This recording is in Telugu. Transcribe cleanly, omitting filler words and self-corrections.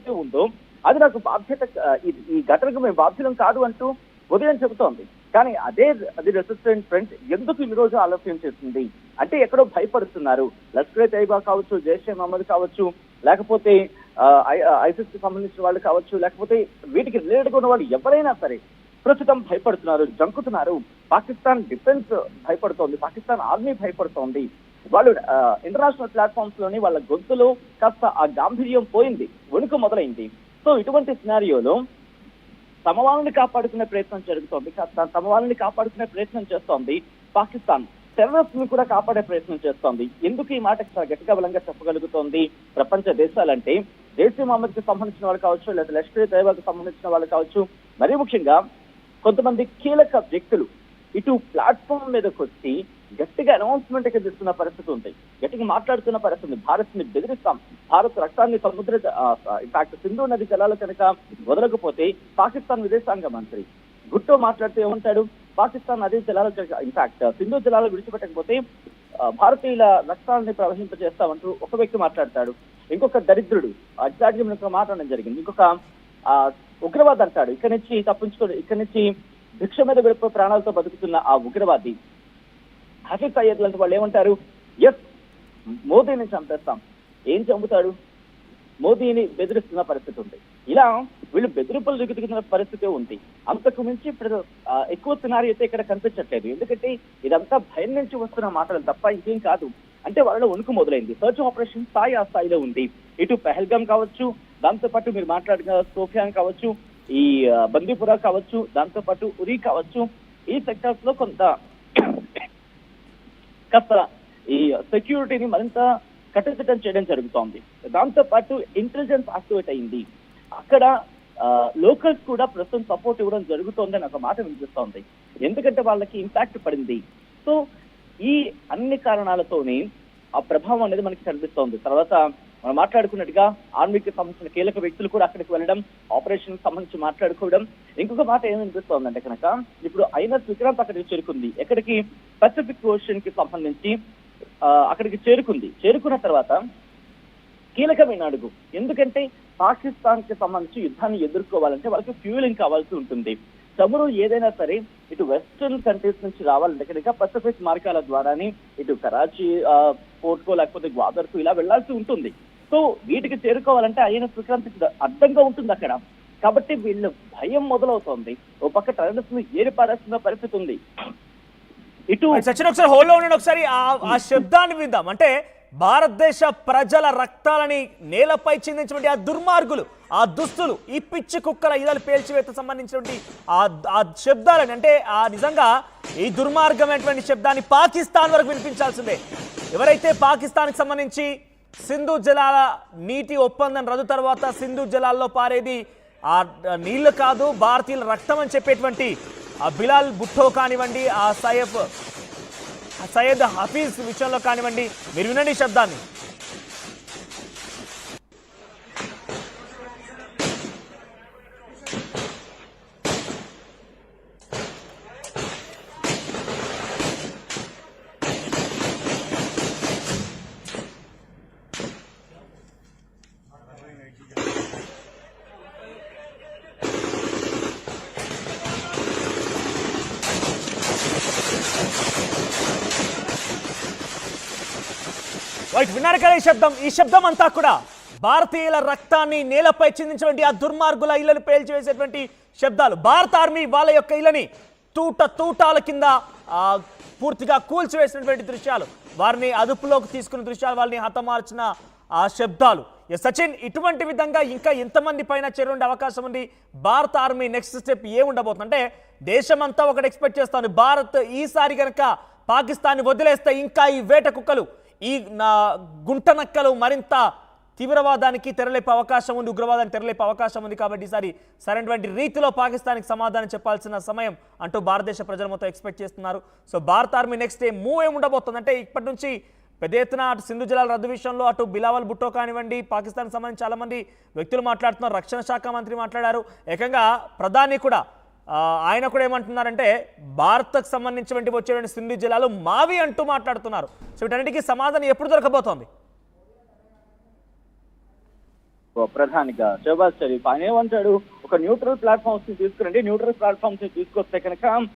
ఏదైతే ఉందో అది నాకు బాధ్యత, ఈ ఘటనకు మేము బాధ్యులం కాదు అంటూ ఉదయం చెబుతోంది. కానీ అది రెసిస్టెంట్ ఫ్రంట్ ఎందుకు ఈ రోజు ఆలస్యం చేస్తుంది అంటే ఎక్కడో భయపడుతున్నారు. లష్కర్ తైబా కావచ్చు, జైషే మహమ్మద్ కావచ్చు, లేకపోతే ఐసిస్ కి సంబంధించిన వాళ్ళు కావచ్చు, లేకపోతే వీటికి రిలేటెడ్ ఉన్న వాళ్ళు ఎవరైనా సరే ప్రస్తుతం భయపడుతున్నారు, జంకుతున్నారు. పాకిస్తాన్ డిఫెన్స్ భయపడుతోంది, పాకిస్తాన్ ఆర్మీ భయపడుతోంది. వాళ్ళు ఇంటర్నేషనల్ ప్లాట్ఫామ్స్ లోని వాళ్ళ గొంతులో కాస్త ఆ గాంభీర్యం పోయింది, వణుకు మొదలైంది. సో ఇటువంటి సినారియోలో తమ వాళ్ళని కాపాడుకునే ప్రయత్నం జరుగుతోంది, తమ వాళ్ళని కాపాడుకునే ప్రయత్నం చేస్తోంది పాకిస్తాన్. టెర్రరిస్ట్ ని కూడా కాపాడే ప్రయత్నం చేస్తోంది. ఎందుకు ఈ మాట గట్టిగా బలంగా చెప్పగలుగుతోంది ప్రపంచ దేశాలంటే, జైషే మహమ్మద్ కి సంబంధించిన వాళ్ళు కావచ్చు, లేదా లష్కర్ తైబాకు సంబంధించిన వాళ్ళు కావచ్చు, మరీ ముఖ్యంగా కొంతమంది కీలక వ్యక్తులు ఇటు ప్లాట్ఫామ్ మీదకి వచ్చి గట్టిగా అనౌన్స్మెంట్ ఇస్తున్న పరిస్థితి ఉంది, గట్టిగా మాట్లాడుతున్న పరిస్థితి. భారత్ ని బెదిరిస్తాం, భారత్ రక్తాన్ని ఇన్ఫాక్ట్ సింధు నది జలాలు కనుక వదలకపోతే పాకిస్తాన్ విదేశాంగ మంత్రి గుట్టో మాట్లాడుతూ ఏమంటాడు, పాకిస్తాన్ నదీ జలాలు ఇన్ఫాక్ట్ సింధు జలాలు విడిచిపెట్టకపోతే భారతీయుల రక్తాన్ని ప్రవహింపజేస్తామంటూ ఒక వ్యక్తి మాట్లాడతాడు. ఇంకొక దరిద్రుడు ఎగ్జాక్ట్గా మాట్లాడడం జరిగింది. ఇంకొక ఉగ్రవాది అంటాడు, ఇక్కడి నుంచి భిక్ష మీద విడిపో ప్రాణాలతో బతుకుతున్న ఆ ఉగ్రవాది హఫీజ్ సయ్యద్ లాంటి వాళ్ళు ఏమంటారు, ఎస్ మోదీని చంపేస్తాం. ఏం చంపుతాడు, మోదీని బెదిరిస్తున్న పరిస్థితి ఉంది. ఇలా వీళ్ళు బెదిరింపులు దిగుతున్న పరిస్థితి ఉంది. అంతకు మించి ఇప్పుడు ఎక్కువ సినారీ అయితే ఇక్కడ కనిపించట్లేదు. ఎందుకంటే ఇదంతా భయం నుంచి వస్తున్న మాటలు తప్ప ఇంకేం కాదు. అంటే వాళ్ళలో వణుకు మొదలైంది. సర్చ్ ఆపరేషన్ స్థాయి ఆ స్థాయిలో ఉంది. ఇటు పెహల్గాం కావచ్చు, దాంతో పాటు మీరు మాట్లాడిన సోఫియాన్ కావచ్చు, ఈ బందీపురా కావచ్చు, దాంతో పాటు ఉరి కావచ్చు, ఈ సెక్టర్స్ లో కొంత కాస్త ఈ సెక్యూరిటీని మరింత కట్టుదిట్టం చేయడం జరుగుతోంది. దాంతో పాటు ఇంటెలిజెన్స్ యాక్టివేట్ అయింది. అక్కడ లోకల్స్ కూడా ప్రస్తుతం సపోర్ట్ ఇవ్వడం జరుగుతోంది అని ఒక మాట వినిపిస్తోంది. ఎందుకంటే వాళ్ళకి ఇంపాక్ట్ పడింది. సో ఈ అన్ని కారణాలతోనే ఆ ప్రభావం అనేది మనకి కనిపిస్తోంది. తర్వాత మనం మాట్లాడుకున్నట్టుగా ఆర్మీకి సంబంధించిన కీలక వ్యక్తులు కూడా అక్కడికి వెళ్ళడం, ఆపరేషన్ సంబంధించి మాట్లాడుకోవడం. ఇంకొక మాట ఏమనిపిస్తోందంటే కనుక ఇప్పుడు ఐఎన్ఎస్ విక్రాంత్ అక్కడికి చేరుకుంది. ఎక్కడికి, పసిఫిక్ ఓషన్ కి సంబంధించి అక్కడికి చేరుకున్న తర్వాత కీలకమైన అడుగు. ఎందుకంటే పాకిస్తాన్ కి సంబంధించి యుద్ధాన్ని ఎదుర్కోవాలంటే వాళ్ళకి ఫ్యూయలింగ్ కావాల్సి ఉంటుంది. చమురు ఏదైనా సరే ఇటు వెస్టర్న్ కంట్రీస్ నుంచి రావాలంటే కనుక పసిఫిక్ మార్గాల ద్వారానే ఇటు కరాచీ పోర్ట్కో లేకపోతే గ్వాదర్కు ఇలా వెళ్లాల్సి ఉంటుంది. సో వీటికి చేరుకోవాలంటే ఐఎన్ఎస్ విక్రాంత్ అడ్డంగా ఉంటుంది అక్కడ. కాబట్టి వీళ్ళు భయం మొదలవుతోంది. ఓ పక్క టెర్రరిస్ట్ ను ఏరిపారేస్తున్న పరిస్థితి ఉంది. ఇటు సచిన్ ఒకసారి హోల్లో ఉండండి, ఒకసారి ఆ శబ్దాన్ని విందాం. అంటే భారతదేశ ప్రజల రక్తాలని నేలపై చిందించినటువంటి ఆ దుర్మార్గులు, ఆ దుస్తులు, ఈ పిచ్చి కుక్కల ఇదలు పేల్చివేత సంబంధించినటువంటి ఆ శబ్దాలని, అంటే ఆ నిజంగా ఈ దుర్మార్గమైనటువంటి శబ్దాన్ని పాకిస్తాన్ వరకు వినిపించాల్సిందే. ఎవరైతే పాకిస్తాన్కి సంబంధించి సింధు జలాల నీటి ఒప్పందం రద్దు తర్వాత సింధు జలాల్లో పారేది ఆ నీళ్లు కాదు, భారతీయుల రక్తం అని చెప్పేటువంటి ఆ బిలాల్ భుట్టో కానివ్వండి, ఆ సయ్యద్ హఫీజ్ విషయంలో కానివ్వండి, మీరు వినండి శబ్దాన్ని. రైట్, విన్నారు కదా ఈ శబ్దం అంతా కూడా భారతీయుల రక్తాన్ని నేలపై చిందించినటువంటి ఆ దుర్మార్గుల ఇళ్లను పేల్చివేసేటువంటి శబ్దాలు. భారత ఆర్మీ వాళ్ళ యొక్క ఇళ్లని తూటాల కింద పూర్తిగా కూల్చివేసినటువంటి దృశ్యాలు, వారిని అదుపులోకి తీసుకున్న దృశ్యాలు, వాళ్ళని హతమార్చిన ఆ శబ్దాలు. సచిన్, ఇటువంటి విధంగా ఇంకా ఎంతమంది పైన చేరుండే అవకాశం ఉంది? భారత ఆర్మీ నెక్స్ట్ స్టెప్ ఏముండబోతుంది? అంటే దేశమంతా ఒకటి ఎక్స్పెక్ట్ చేస్తాను, భారత్ ఈసారి కనుక పాకిస్తాన్ని వదిలేస్తే ఇంకా ఈ వేట కుక్కలు, ఈ గుంట నక్కలు మరింత తీవ్రవాదానికి తెరలేపే అవకాశం ఉంది, ఉగ్రవాదానికి తెరలేపే అవకాశం ఉంది. కాబట్టి ఈసారి సరైనటువంటి రీతిలో పాకిస్తాన్కి సమాధానం చెప్పాల్సిన సమయం అంటూ భారతదేశ ప్రజలు మొత్తం ఎక్స్పెక్ట్ చేస్తున్నారు. సో భారత ఆర్మీ నెక్స్ట్ మూవ్ ఏముండబోతుంది అంటే, ఇప్పటి నుంచి పెద్ద ఎత్తున అటు సింధు జలాల రద్దు విషయంలో అటు బిలావల్ భుట్టో కానివ్వండి, పాకిస్తాన్ సంబంధించి చాలా మంది వ్యక్తులు మాట్లాడుతున్నారు. రక్షణ శాఖ మంత్రి మాట్లాడారు, ఏకంగా ప్రధాని కూడా ఆయన కూడా ఏమంటున్నారంటే భారత్కు సంబంధించినటువంటి వచ్చేటువంటి సింధు జలాలు మావి అంటూ మాట్లాడుతున్నారు. సో వీటన్నిటికీ సమాధానం ఎప్పుడు దొరకబోతోంది? ప్రధానిగా షహబాజ్ షరీఫ్. ఆయన ఏమంటాడు, ఒక న్యూట్రల్ ప్లాట్ఫామ్స్ ని తీసుకురండి, న్యూట్రల్ ప్లాట్ఫామ్స్ ని తీసుకొస్తే కనుక